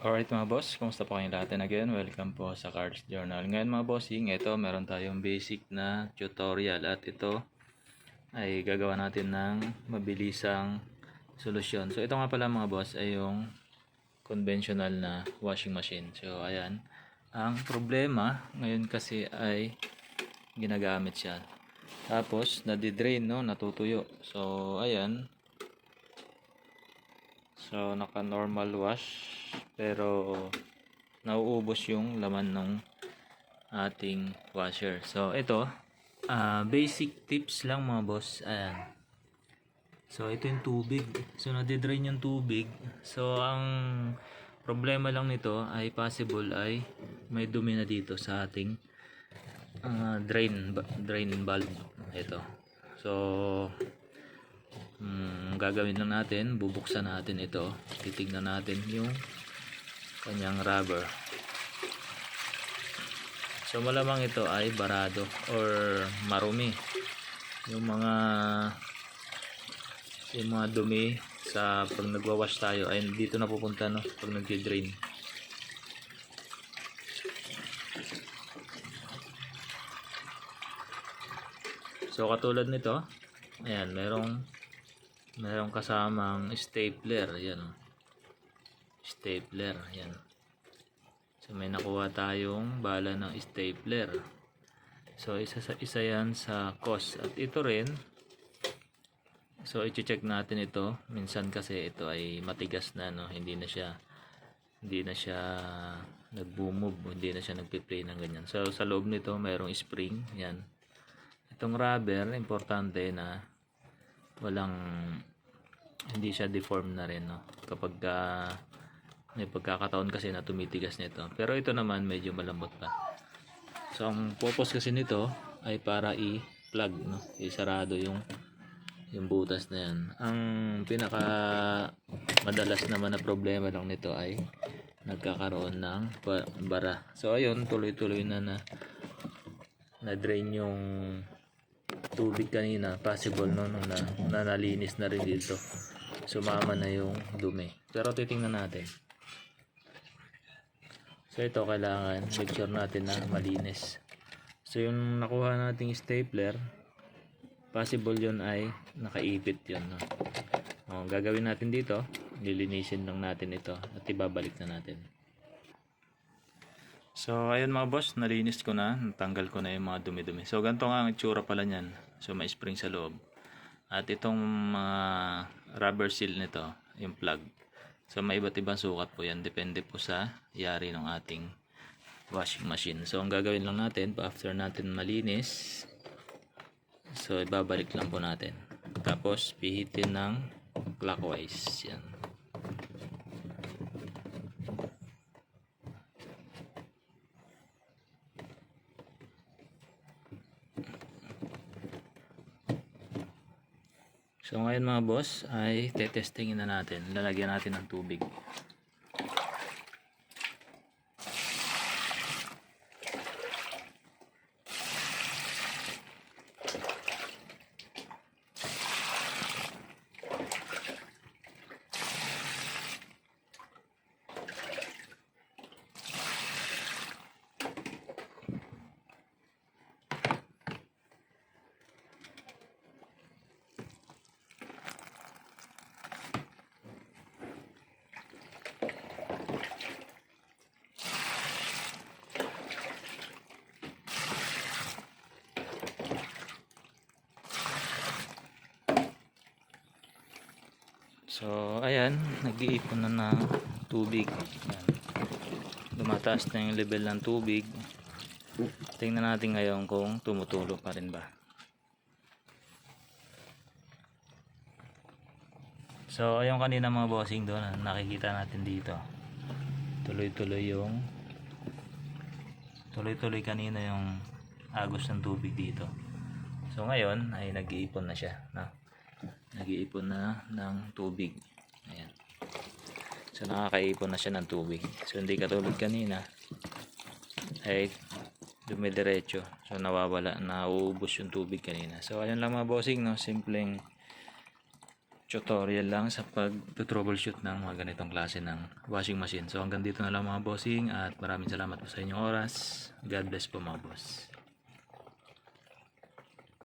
Alright mga boss, kumusta po kayong lahat? And again, welcome po sa Cars Journal. Ngayon mga bossing, ito meron tayong basic na tutorial at ito ay gagawa natin ng mabilisang solusyon. So ito nga pala mga boss ay yung conventional na washing machine. So ayan, ang problema ngayon kasi ay ginagamit siya. Tapos nadidrain, no, natutuyo. So ayan, so naka normal wash pero nauubos yung laman ng ating washer. So ito, basic tips lang mga boss. Ayan. So ito yung tubig. So nadidrain yung tubig. So ang problema lang nito ay possible ay may dumi na dito sa ating drain valve. Ito. So gagawin lang natin, bubuksan natin ito. Titignan natin yung kanyang rubber. So malamang ito ay barado or marumi. Yung mga dumi sa pag nagwa-wash tayo ay dito na pupunta, no, pag nag-drain. So katulad nito, ayan, merong kasamang stapler, ayan. Stapler, ayan. So may nakuha tayong bala ng stapler. So isa yan sa cost. At ito rin, so i-check natin ito. Minsan kasi ito ay matigas na, no, hindi na siya nagbo-move, hindi na siya nagpi-play ng ganyan. So sa loob nito mayroong spring, yan. Itong rubber, importante na hindi siya deform na rin, no, kapag may pagkakataon kasi na tumitigas nito. Pero ito naman medyo malambot pa. So ang purpose kasi nito ay para i-plug, no, isarado yung butas na yan. Ang pinaka madalas naman na problema lang nito ay nagkakaroon ng bara. So ayun, tuloy-tuloy na drain yung tubig kanina. Possible, no, na nalinis na rin dito. Sumama na yung dumi. Pero titingnan natin. So ito, kailangan make sure natin na malinis. So yung nakuha nating stapler, possible yun ay nakaipit yun, no? Gagawin natin dito, lilinisin lang natin ito at ibabalik na natin. So ayun mga boss, nalinis ko na, natanggal ko na yung mga dumi-dumi. So ganito nga ang itsura pala niyan. So may spring sa loob. At itong mga rubber seal nito, yung plug. So may iba't ibang sukat po yan, depende po sa yari ng ating washing machine. So ang gagawin lang natin, after natin malinis, so ibabalik lang po natin. Tapos pihitin ng clockwise, yan. So ngayon mga boss ay tetestingin na natin. Lalagyan natin ng tubig. So ayan, nag-iipon na ng tubig. Ayan. Lumataas na yung level ng tubig. Tingnan natin ngayon kung tumutulo pa rin ba. So ayun kanina mga bossing doon, nakikita natin dito. Tuloy-tuloy kanina yung agos ng tubig dito. So ngayon ay nag-iipon na siya, no? Nag-iipon na ng tubig. Ayan. So nakakaipon na siya ng tubig. So hindi katulad kanina ay dumidiretso. So nauubos yung tubig kanina. So ayun lang mga bossing, no, simpleng tutorial lang sa pag-troubleshoot ng mga ganitong klase ng washing machine. So hanggang dito na lang mga bossing at maraming salamat po sa inyong oras. God bless po mga boss.